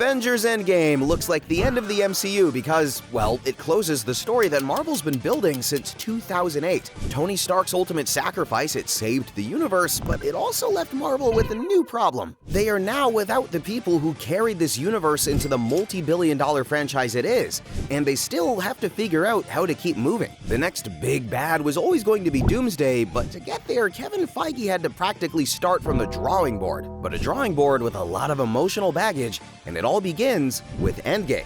Avengers Endgame looks like the end of the MCU because, well, it closes the story that Marvel's been building since 2008. Tony Stark's ultimate sacrifice, it saved the universe, but it also left Marvel with a new problem. They are now without the people who carried this universe into the multi-billion-dollar franchise it is, and they still have to figure out how to keep moving. The next big bad was always going to be Doomsday, but to get there, Kevin Feige had to practically start from the drawing board. But a drawing board with a lot of emotional baggage, and it all begins with Endgame.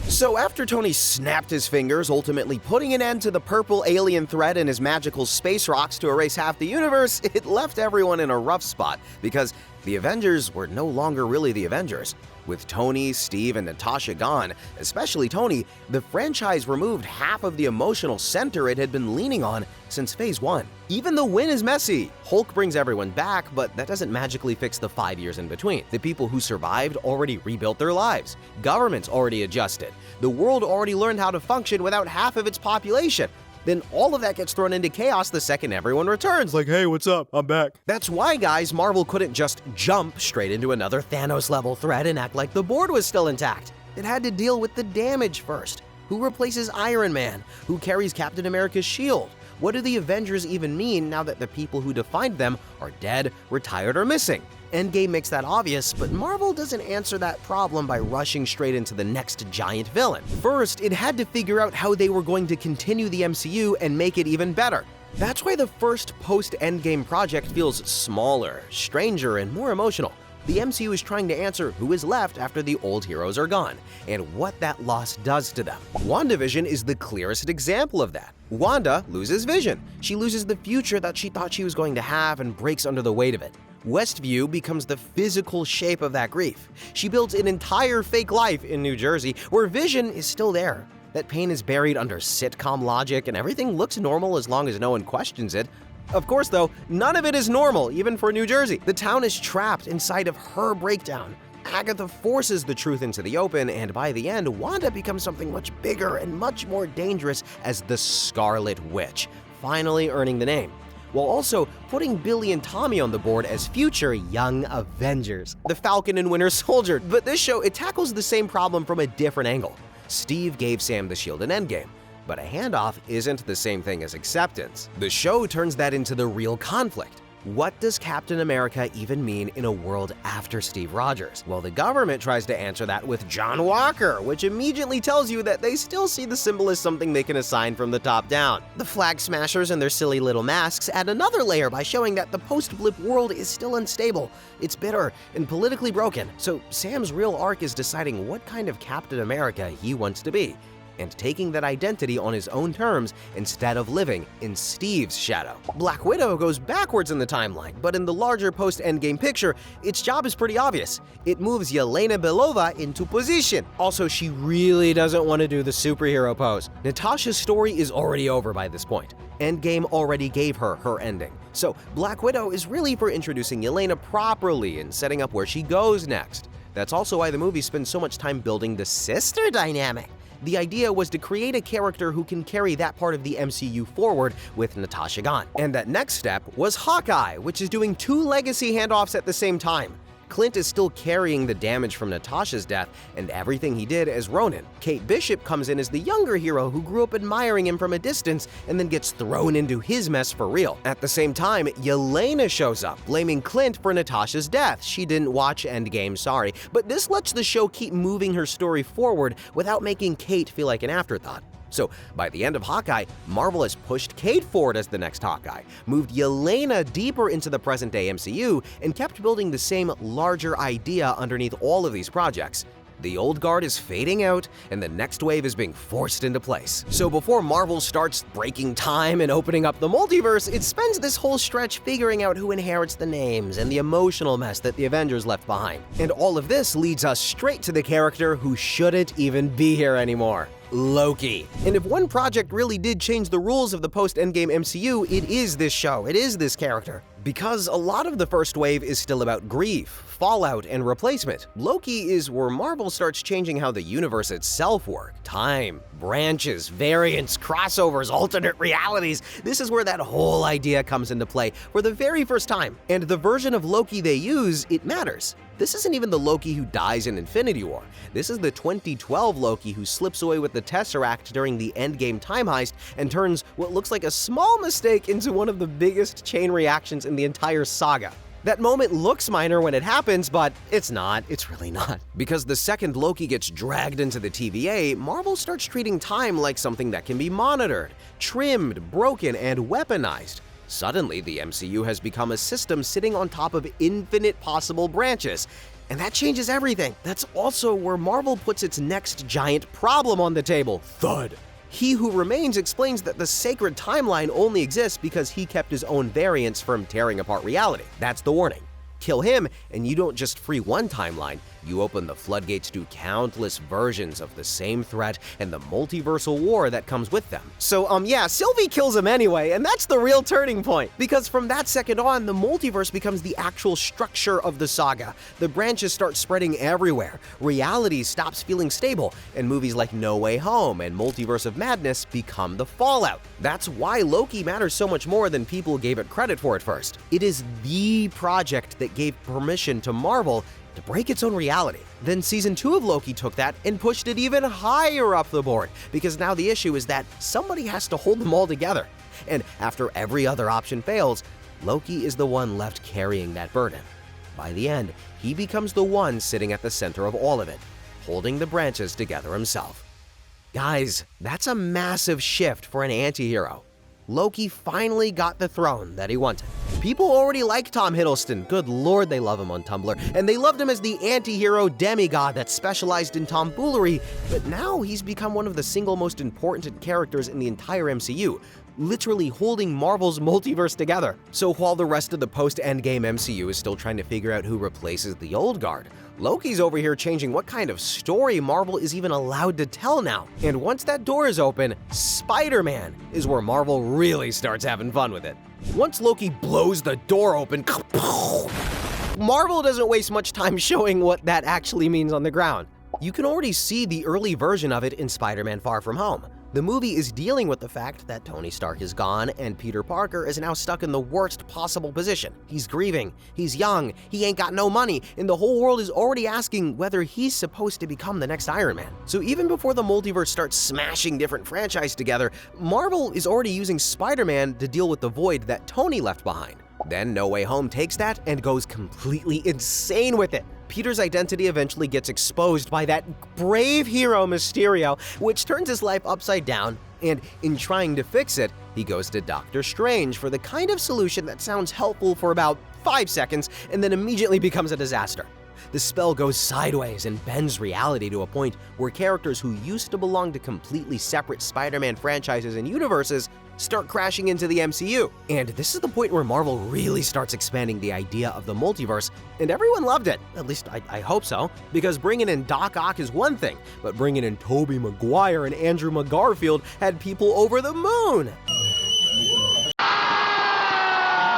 So after Tony snapped his fingers, ultimately putting an end to the purple alien threat and his magical space rocks to erase half the universe, it left everyone in a rough spot because the Avengers were no longer really the Avengers. With Tony, Steve, and Natasha gone, especially Tony, the franchise removed half of the emotional center it had been leaning on since Phase 1. Even the win is messy. Hulk brings everyone back, but that doesn't magically fix the 5 years in between. The people who survived already rebuilt their lives. Governments already adjusted. The world already learned how to function without half of its population. Then all of that gets thrown into chaos the second everyone returns, like, hey, what's up? I'm back. That's why, guys, Marvel couldn't just jump straight into another Thanos-level threat and act like the board was still intact. It had to deal with the damage first. Who replaces Iron Man? Who carries Captain America's shield? What do the Avengers even mean now that the people who defined them are dead, retired, or missing? Endgame makes that obvious, but Marvel doesn't answer that problem by rushing straight into the next giant villain. First, it had to figure out how they were going to continue the MCU and make it even better. That's why the first post-Endgame project feels smaller, stranger, and more emotional. The MCU is trying to answer who is left after the old heroes are gone, and what that loss does to them. WandaVision is the clearest example of that. Wanda loses Vision. She loses the future that she thought she was going to have and breaks under the weight of it. Westview becomes the physical shape of that grief. She builds an entire fake life in New Jersey, where Vision is still there. That pain is buried under sitcom logic, and everything looks normal as long as no one questions it. Of course, though, none of it is normal, even for New Jersey. The town is trapped inside of her breakdown. Agatha forces the truth into the open, and by the end, Wanda becomes something much bigger and much more dangerous as the Scarlet Witch, finally earning the name, while also putting Billy and Tommy on the board as future young Avengers, the Falcon and Winter Soldier. But this show, it tackles the same problem from a different angle. Steve gave Sam the shield in Endgame, but a handoff isn't the same thing as acceptance. The show turns that into the real conflict. What does Captain America even mean in a world after Steve Rogers? Well, the government tries to answer that with John Walker, which immediately tells you that they still see the symbol as something they can assign from the top down. The Flag Smashers and their silly little masks add another layer by showing that the post-blip world is still unstable, it's bitter, and politically broken. So Sam's real arc is deciding what kind of Captain America he wants to be, and taking that identity on his own terms instead of living in Steve's shadow. Black Widow goes backwards in the timeline, but in the larger post-Endgame picture, its job is pretty obvious. It moves Yelena Belova into position. Also, she really doesn't want to do the superhero pose. Natasha's story is already over by this point. Endgame already gave her her ending. So Black Widow is really for introducing Yelena properly and setting up where she goes next. That's also why the movie spends so much time building the sister dynamic. The idea was to create a character who can carry that part of the MCU forward with Natasha gone. And that next step was Hawkeye, which is doing 2 legacy handoffs at the same time. Clint is still carrying the damage from Natasha's death and everything he did as Ronin. Kate Bishop comes in as the younger hero who grew up admiring him from a distance and then gets thrown into his mess for real. At the same time, Yelena shows up, blaming Clint for Natasha's death. She didn't watch Endgame, sorry, but this lets the show keep moving her story forward without making Kate feel like an afterthought. So, by the end of Hawkeye, Marvel has pushed Kate forward as the next Hawkeye, moved Yelena deeper into the present-day MCU, and kept building the same larger idea underneath all of these projects. The old guard is fading out, and the next wave is being forced into place. So before Marvel starts breaking time and opening up the multiverse, it spends this whole stretch figuring out who inherits the names and the emotional mess that the Avengers left behind. And all of this leads us straight to the character who shouldn't even be here anymore. Loki. And if one project really did change the rules of the post-Endgame MCU, it is this show, it is this character. Because a lot of the first wave is still about grief, fallout, and replacement. Loki is where Marvel starts changing how the universe itself works. Time, branches, variants, crossovers, alternate realities. This is where that whole idea comes into play for the very first time. And the version of Loki they use, it matters. This isn't even the Loki who dies in Infinity War. This is the 2012 Loki who slips away with the Tesseract during the Endgame time heist and turns what looks like a small mistake into one of the biggest chain reactions in the entire saga. That moment looks minor when it happens, but it's not. It's really not. Because the second Loki gets dragged into the TVA, Marvel starts treating time like something that can be monitored, trimmed, broken, and weaponized. Suddenly, the MCU has become a system sitting on top of infinite possible branches. And that changes everything. That's also where Marvel puts its next giant problem on the table. Thud. He Who Remains explains that the sacred timeline only exists because he kept his own variants from tearing apart reality. That's the warning. Kill him, and you don't just free one timeline, you open the floodgates to countless versions of the same threat and the multiversal war that comes with them. So, yeah, Sylvie kills him anyway, and that's the real turning point. Because from that second on, the multiverse becomes the actual structure of the saga. The branches start spreading everywhere, reality stops feeling stable, and movies like No Way Home and Multiverse of Madness become the fallout. That's why Loki matters so much more than people gave it credit for at first. It is the project that gave permission to Marvel to break its own reality. Then season 2 of Loki took that and pushed it even higher up the board, because now the issue is that somebody has to hold them all together. And after every other option fails, Loki is the one left carrying that burden. By the end, he becomes the one sitting at the center of all of it, holding the branches together himself. Guys, that's a massive shift for an anti-hero. Loki finally got the throne that he wanted. People already like Tom Hiddleston, good lord they love him on Tumblr, and they loved him as the anti-hero demigod that specialized in tomfoolery, but now he's become one of the single most important characters in the entire MCU, literally holding Marvel's multiverse together. So while the rest of the post-Endgame MCU is still trying to figure out who replaces the old guard, Loki's over here changing what kind of story Marvel is even allowed to tell now. And once that door is open, Spider-Man is where Marvel really starts having fun with it. Once Loki blows the door open, Marvel doesn't waste much time showing what that actually means on the ground. You can already see the early version of it in Spider-Man Far From Home. The movie is dealing with the fact that Tony Stark is gone and Peter Parker is now stuck in the worst possible position. He's grieving, he's young, he ain't got no money, and the whole world is already asking whether he's supposed to become the next Iron Man. So even before the multiverse starts smashing different franchises together, Marvel is already using Spider-Man to deal with the void that Tony left behind. Then No Way Home takes that and goes completely insane with it. Peter's identity eventually gets exposed by that brave hero Mysterio, which turns his life upside down, and in trying to fix it, he goes to Doctor Strange for the kind of solution that sounds helpful for about 5 seconds and then immediately becomes a disaster. The spell goes sideways and bends reality to a point where characters who used to belong to completely separate Spider-Man franchises and universes start crashing into the MCU. And this is the point where Marvel really starts expanding the idea of the multiverse, and everyone loved it. At least I hope so, because bringing in Doc Ock is one thing, but bringing in Tobey Maguire and Andrew McGarfield had people over the moon.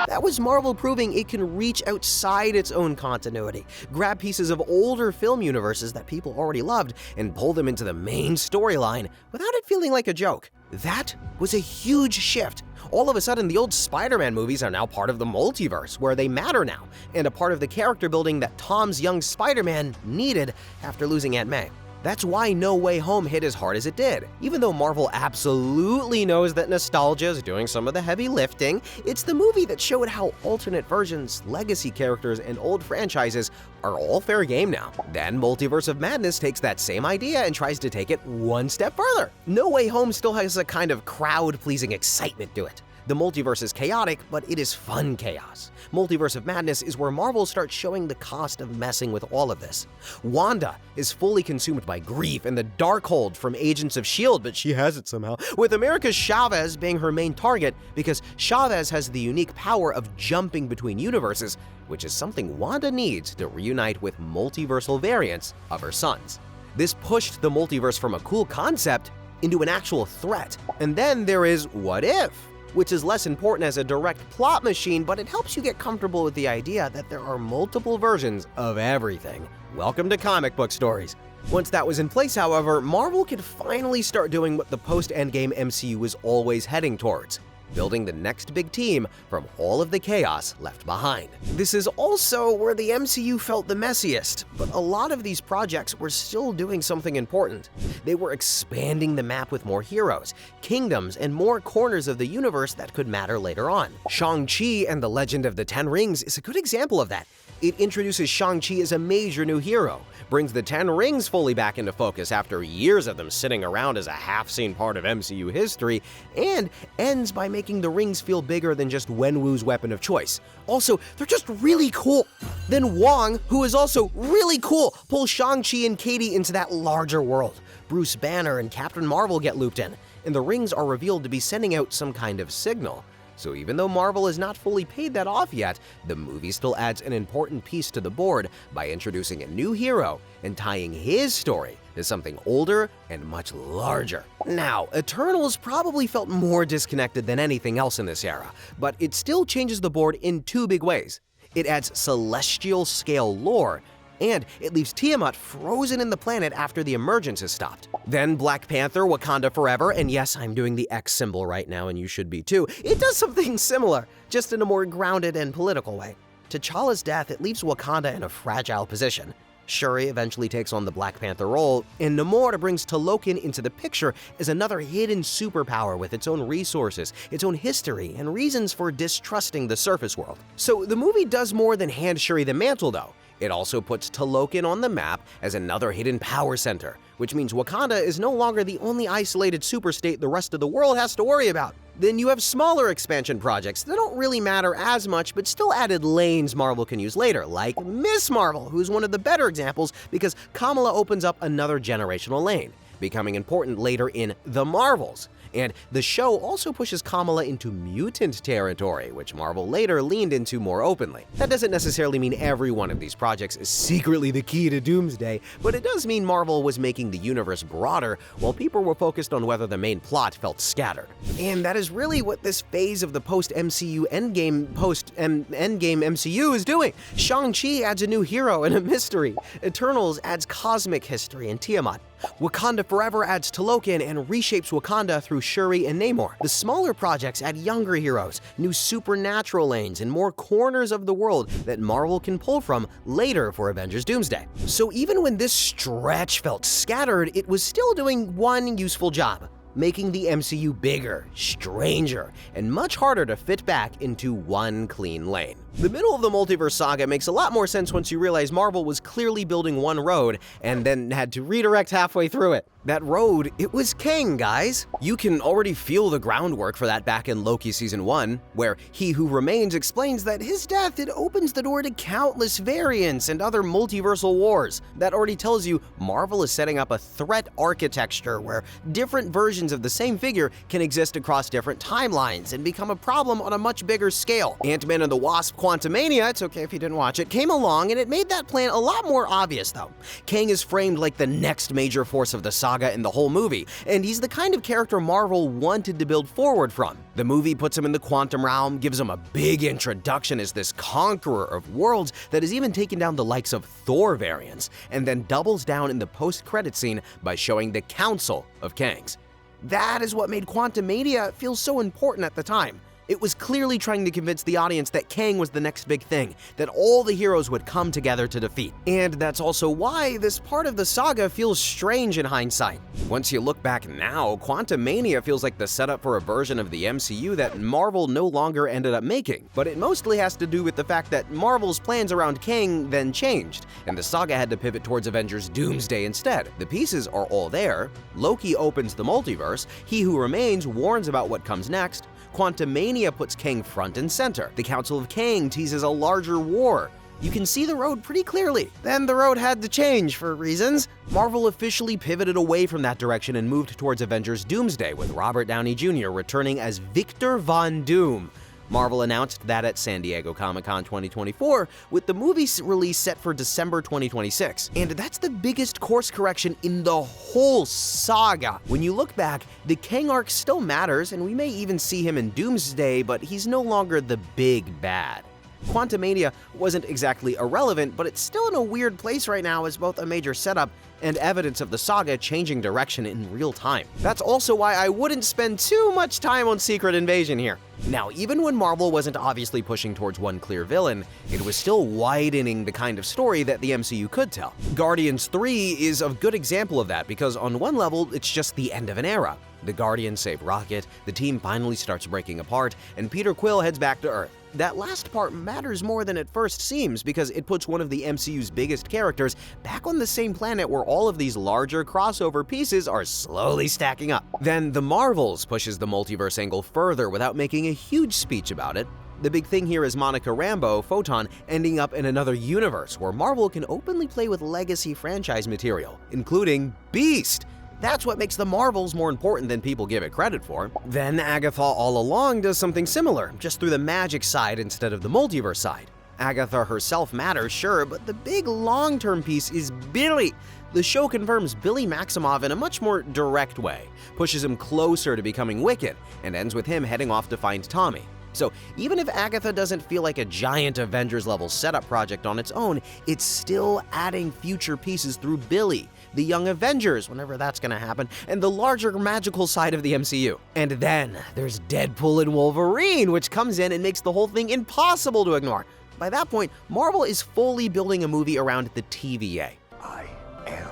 That was Marvel proving it can reach outside its own continuity, grab pieces of older film universes that people already loved, and pull them into the main storyline without it feeling like a joke. That was a huge shift. All of a sudden, the old Spider-Man movies are now part of the multiverse, where they matter now, and a part of the character building that Tom's young Spider-Man needed after losing Aunt May. That's why No Way Home hit as hard as it did. Even though Marvel absolutely knows that nostalgia is doing some of the heavy lifting, it's the movie that showed how alternate versions, legacy characters, and old franchises are all fair game now. Then Multiverse of Madness takes that same idea and tries to take it one step further. No Way Home still has a kind of crowd-pleasing excitement to it. The multiverse is chaotic, but it is fun chaos. Multiverse of Madness is where Marvel starts showing the cost of messing with all of this. Wanda is fully consumed by grief and the Darkhold from Agents of S.H.I.E.L.D., but she has it somehow, with America's Chavez being her main target because Chavez has the unique power of jumping between universes, which is something Wanda needs to reunite with multiversal variants of her sons. This pushed the multiverse from a cool concept into an actual threat. And then there is What If, which is less important as a direct plot machine, but it helps you get comfortable with the idea that there are multiple versions of everything. Welcome to comic book stories. Once that was in place, however, Marvel could finally start doing what the post-Endgame MCU was always heading towards: building the next big team from all of the chaos left behind. This is also where the MCU felt the messiest, but a lot of these projects were still doing something important. They were expanding the map with more heroes, kingdoms, and more corners of the universe that could matter later on. Shang-Chi and the Legend of the Ten Rings is a good example of that. It introduces Shang-Chi as a major new hero, brings the Ten Rings fully back into focus after years of them sitting around as a half-seen part of MCU history, and ends by making the rings feel bigger than just Wenwu's weapon of choice. Also, they're just really cool. Then Wong, who is also really cool, pulls Shang-Chi and Katie into that larger world. Bruce Banner and Captain Marvel get looped in, and the rings are revealed to be sending out some kind of signal. So even though Marvel has not fully paid that off yet, the movie still adds an important piece to the board by introducing a new hero and tying his story to something older and much larger. Now, Eternals probably felt more disconnected than anything else in this era, but it still changes the board in two big ways. It adds celestial scale lore, and it leaves Tiamat frozen in the planet after the emergence has stopped. Then Black Panther, Wakanda Forever, and yes, I'm doing the X symbol right now and you should be too. It does something similar, just in a more grounded and political way. T'Challa's death, it leaves Wakanda in a fragile position. Shuri eventually takes on the Black Panther role, and Namor brings Talokan into the picture as another hidden superpower with its own resources, its own history, and reasons for distrusting the surface world. So the movie does more than hand Shuri the mantle though. It also puts Talokan on the map as another hidden power center, which means Wakanda is no longer the only isolated superstate the rest of the world has to worry about. Then you have smaller expansion projects that don't really matter as much but still added lanes Marvel can use later, like Miss Marvel, who's one of the better examples because Kamala opens up another generational lane, becoming important later in The Marvels. And the show also pushes Kamala into mutant territory, which Marvel later leaned into more openly. That doesn't necessarily mean every one of these projects is secretly the key to Doomsday, but it does mean Marvel was making the universe broader while people were focused on whether the main plot felt scattered. And that is really what this phase of the post-MCU Endgame, post-Endgame MCU is doing. Shang-Chi adds a new hero and a mystery. Eternals adds cosmic history and Tiamat. Wakanda Forever adds Talokan and reshapes Wakanda through Shuri and Namor. The smaller projects add younger heroes, new supernatural lanes, and more corners of the world that Marvel can pull from later for Avengers Doomsday. So even when this stretch felt scattered, it was still doing one useful job: making the MCU bigger, stranger, and much harder to fit back into one clean lane. The middle of the multiverse saga makes a lot more sense once you realize Marvel was clearly building one road and then had to redirect halfway through it. That road, it was Kang, guys. You can already feel the groundwork for that back in Loki Season 1, where He Who Remains explains that his death, it opens the door to countless variants and other multiversal wars. That already tells you Marvel is setting up a threat architecture where different versions of the same figure can exist across different timelines and become a problem on a much bigger scale. Ant-Man and the Wasp Quantumania, it's okay if you didn't watch it, came along and it made that plan a lot more obvious though. Kang is framed like the next major force of the saga in the whole movie, and he's the kind of character Marvel wanted to build forward from. The movie puts him in the quantum realm, gives him a big introduction as this conqueror of worlds that has even taken down the likes of Thor variants, and then doubles down in the post-credit scene by showing the Council of Kangs. That is what made Quantumania feel so important at the time. It was clearly trying to convince the audience that Kang was the next big thing, that all the heroes would come together to defeat. And that's also why this part of the saga feels strange in hindsight. Once you look back now, Quantumania feels like the setup for a version of the MCU that Marvel no longer ended up making. But it mostly has to do with the fact that Marvel's plans around Kang then changed, and the saga had to pivot towards Avengers Doomsday instead. The pieces are all there. Loki opens the multiverse, He Who Remains warns about what comes next, Quantumania puts Kang front and center. The Council of Kang teases a larger war. You can see the road pretty clearly. Then the road had to change for reasons. Marvel officially pivoted away from that direction and moved towards Avengers Doomsday, with Robert Downey Jr. returning as Victor Von Doom. Marvel announced that at San Diego Comic-Con 2024, with the movie release set for December 2026. And that's the biggest course correction in the whole saga. When you look back, the Kang arc still matters, and we may even see him in Doomsday, but he's no longer the big bad. Quantumania wasn't exactly irrelevant, but it's still in a weird place right now as both a major setup and evidence of the saga changing direction in real time. That's also why I wouldn't spend too much time on Secret Invasion here. Now, even when Marvel wasn't obviously pushing towards one clear villain, it was still widening the kind of story that the MCU could tell. Guardians 3 is a good example of that because on one level, it's just the end of an era. The Guardians save Rocket, the team finally starts breaking apart, and Peter Quill heads back to Earth. That last part matters more than it first seems because it puts one of the MCU's biggest characters back on the same planet where all of these larger crossover pieces are slowly stacking up. Then The Marvels pushes the multiverse angle further without making a huge speech about it. The big thing here is Monica Rambeau, Photon, ending up in another universe where Marvel can openly play with legacy franchise material, including Beast. That's what makes the Marvels more important than people give it credit for. Then Agatha all along does something similar, just through the magic side instead of the multiverse side. Agatha herself matters, sure, but the big long-term piece is Billy. The show confirms Billy Maximoff in a much more direct way, pushes him closer to becoming Wicked, and ends with him heading off to find Tommy. So even if Agatha doesn't feel like a giant Avengers-level setup project on its own, it's still adding future pieces through Billy, the Young Avengers, whenever that's gonna happen, and the larger magical side of the MCU. And then there's Deadpool and Wolverine, which comes in and makes the whole thing impossible to ignore. By that point, Marvel is fully building a movie around the TVA. I am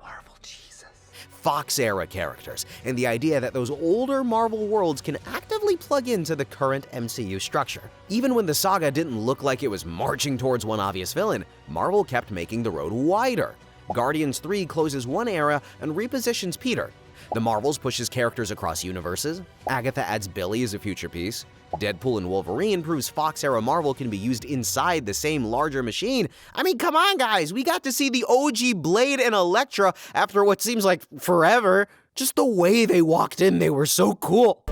Marvel Jesus. Fox-era characters, and the idea that those older Marvel worlds can actively plug into the current MCU structure. Even when the saga didn't look like it was marching towards one obvious villain, Marvel kept making the road wider. Guardians 3 closes one era and repositions Peter. The Marvels pushes characters across universes. Agatha adds Billy as a future piece. Deadpool and Wolverine proves Fox-era Marvel can be used inside the same larger machine. I mean, come on, guys, we got to see the OG Blade and Elektra after what seems like forever. Just the way they walked in, they were so cool.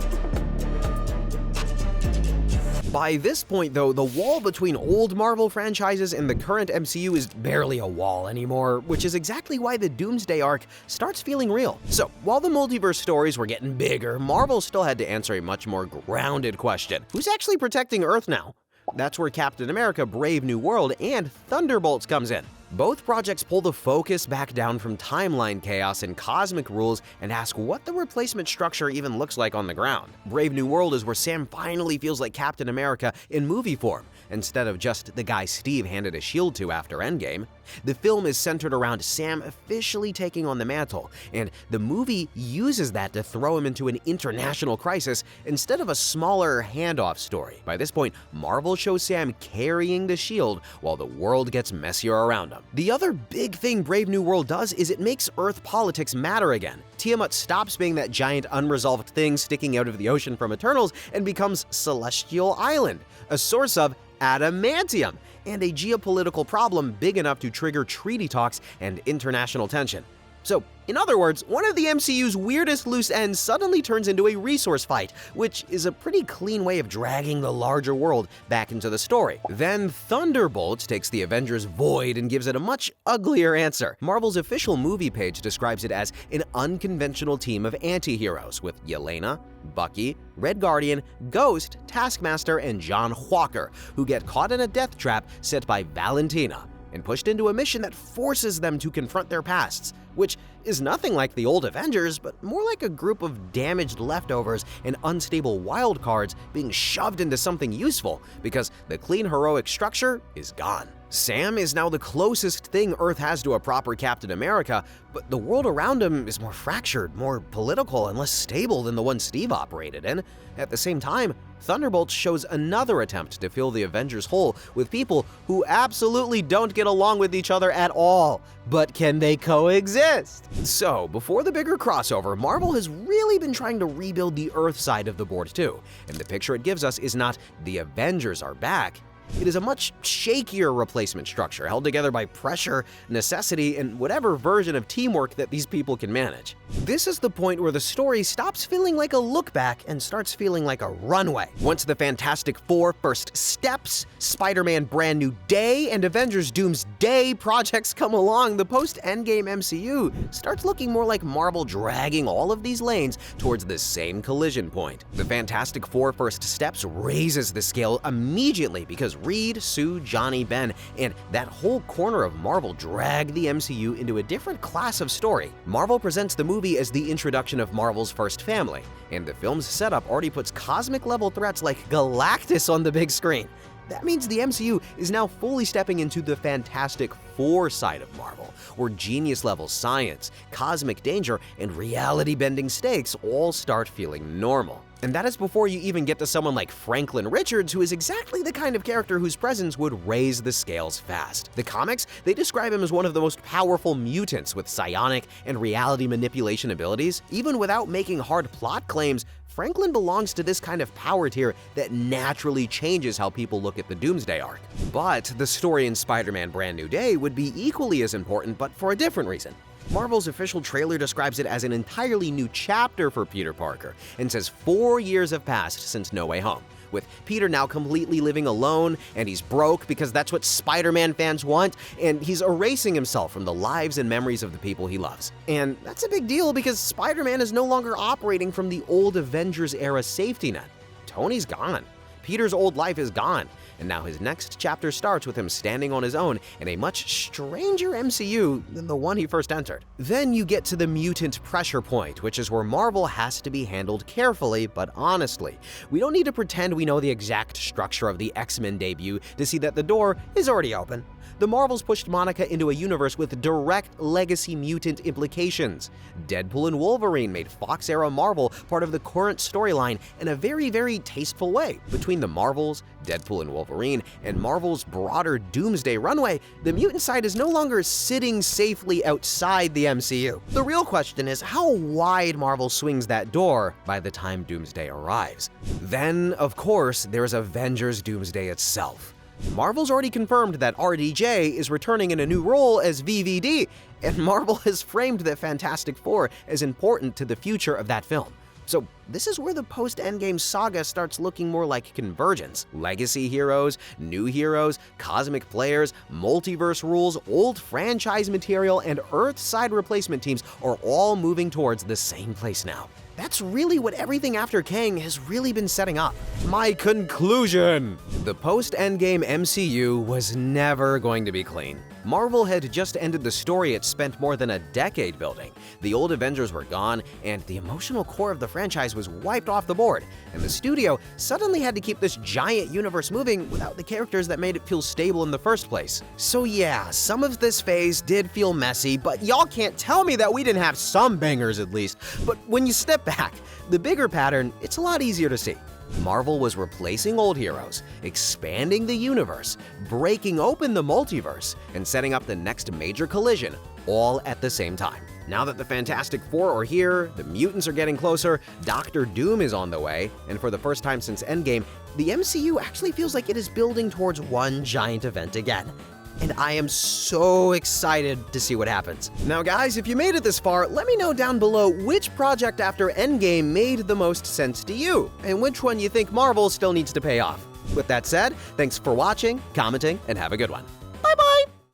By this point, though, the wall between old Marvel franchises and the current MCU is barely a wall anymore, which is exactly why the Doomsday arc starts feeling real. So, while the multiverse stories were getting bigger, Marvel still had to answer a much more grounded question. Who's actually protecting Earth now? That's where Captain America: Brave New World and Thunderbolts comes in. Both projects pull the focus back down from timeline chaos and cosmic rules and ask what the replacement structure even looks like on the ground. Brave New World is where Sam finally feels like Captain America in movie form, instead of just the guy Steve handed a shield to after Endgame. The film is centered around Sam officially taking on the mantle, and the movie uses that to throw him into an international crisis instead of a smaller handoff story. By this point, Marvel shows Sam carrying the shield while the world gets messier around him. The other big thing Brave New World does is it makes Earth politics matter again. Tiamat stops being that giant unresolved thing sticking out of the ocean from Eternals and becomes Celestial Island, a source of adamantium, and a geopolitical problem big enough to trigger treaty talks and international tension. So, in other words, one of the MCU's weirdest loose ends suddenly turns into a resource fight, which is a pretty clean way of dragging the larger world back into the story. Then Thunderbolts takes the Avengers void and gives it a much uglier answer. Marvel's official movie page describes it as an unconventional team of anti-heroes with Yelena, Bucky, Red Guardian, Ghost, Taskmaster, and John Walker, who get caught in a death trap set by Valentina and pushed into a mission that forces them to confront their pasts, which is nothing like the old Avengers, but more like a group of damaged leftovers and unstable wildcards being shoved into something useful because the clean heroic structure is gone. Sam is now the closest thing Earth has to a proper Captain America, but the world around him is more fractured, more political, and less stable than the one Steve operated in. At the same time, Thunderbolts shows another attempt to fill the Avengers hole with people who absolutely don't get along with each other at all. But can they coexist? So, before the bigger crossover, Marvel has really been trying to rebuild the Earth side of the board too. And the picture it gives us is not the Avengers are back. It is a much shakier replacement structure held together by pressure, necessity, and whatever version of teamwork that these people can manage. This is the point where the story stops feeling like a look back and starts feeling like a runway. Once the Fantastic Four First Steps, Spider-Man Brand New Day, and Avengers Doomsday projects come along, the post-Endgame MCU starts looking more like Marvel dragging all of these lanes towards the same collision point. The Fantastic Four First Steps raises the scale immediately because Reed, Sue, Johnny, Ben, and that whole corner of Marvel dragged the MCU into a different class of story. Marvel presents the movie as the introduction of Marvel's first family, and the film's setup already puts cosmic-level threats like Galactus on the big screen. That means the MCU is now fully stepping into the Fantastic Four side of Marvel, where genius-level science, cosmic danger, and reality-bending stakes all start feeling normal. And that is before you even get to someone like Franklin Richards, who is exactly the kind of character whose presence would raise the scales fast. The comics, they describe him as one of the most powerful mutants with psionic and reality manipulation abilities. Even without making hard plot claims, Franklin belongs to this kind of power tier that naturally changes how people look at the Doomsday arc. But the story in Spider-Man Brand New Day would be equally as important, but for a different reason. Marvel's official trailer describes it as an entirely new chapter for Peter Parker and says 4 years have passed since No Way Home, with Peter now completely living alone, and he's broke because that's what Spider-Man fans want, and he's erasing himself from the lives and memories of the people he loves. And that's a big deal because Spider-Man is no longer operating from the old Avengers-era safety net. Tony's gone. Peter's old life is gone, and now his next chapter starts with him standing on his own in a much stranger MCU than the one he first entered. Then you get to the mutant pressure point, which is where Marvel has to be handled carefully but honestly. We don't need to pretend we know the exact structure of the X-Men debut to see that the door is already open. The Marvels pushed Monica into a universe with direct legacy mutant implications. Deadpool and Wolverine made Fox-era Marvel part of the current storyline in a very, very tasteful way. Between the Marvels, Deadpool and Wolverine, and Marvel's broader Doomsday runway, the mutant side is no longer sitting safely outside the MCU. The real question is how wide Marvel swings that door by the time Doomsday arrives. Then, of course, there's Avengers Doomsday itself. Marvel's already confirmed that RDJ is returning in a new role as VVD, and Marvel has framed the Fantastic Four as important to the future of that film. So this is where the post-Endgame saga starts looking more like convergence. Legacy heroes, new heroes, cosmic players, multiverse rules, old franchise material, and Earth-side replacement teams are all moving towards the same place now. That's really what everything after Kang has really been setting up. My conclusion! The post-Endgame MCU was never going to be clean. Marvel had just ended the story it spent more than a decade building. The old Avengers were gone, and the emotional core of the franchise was wiped off the board, and the studio suddenly had to keep this giant universe moving without the characters that made it feel stable in the first place. So yeah, some of this phase did feel messy, but y'all can't tell me that we didn't have some bangers at least. But when you step back, the bigger pattern, it's a lot easier to see. Marvel was replacing old heroes, expanding the universe, breaking open the multiverse, and setting up the next major collision, all at the same time. Now that the Fantastic Four are here, the mutants are getting closer, Doctor Doom is on the way, and for the first time since Endgame, the MCU actually feels like it is building towards one giant event again. And I am so excited to see what happens. Now guys, if you made it this far, let me know down below which project after Endgame made the most sense to you, and which one you think Marvel still needs to pay off. With that said, thanks for watching, commenting, and have a good one.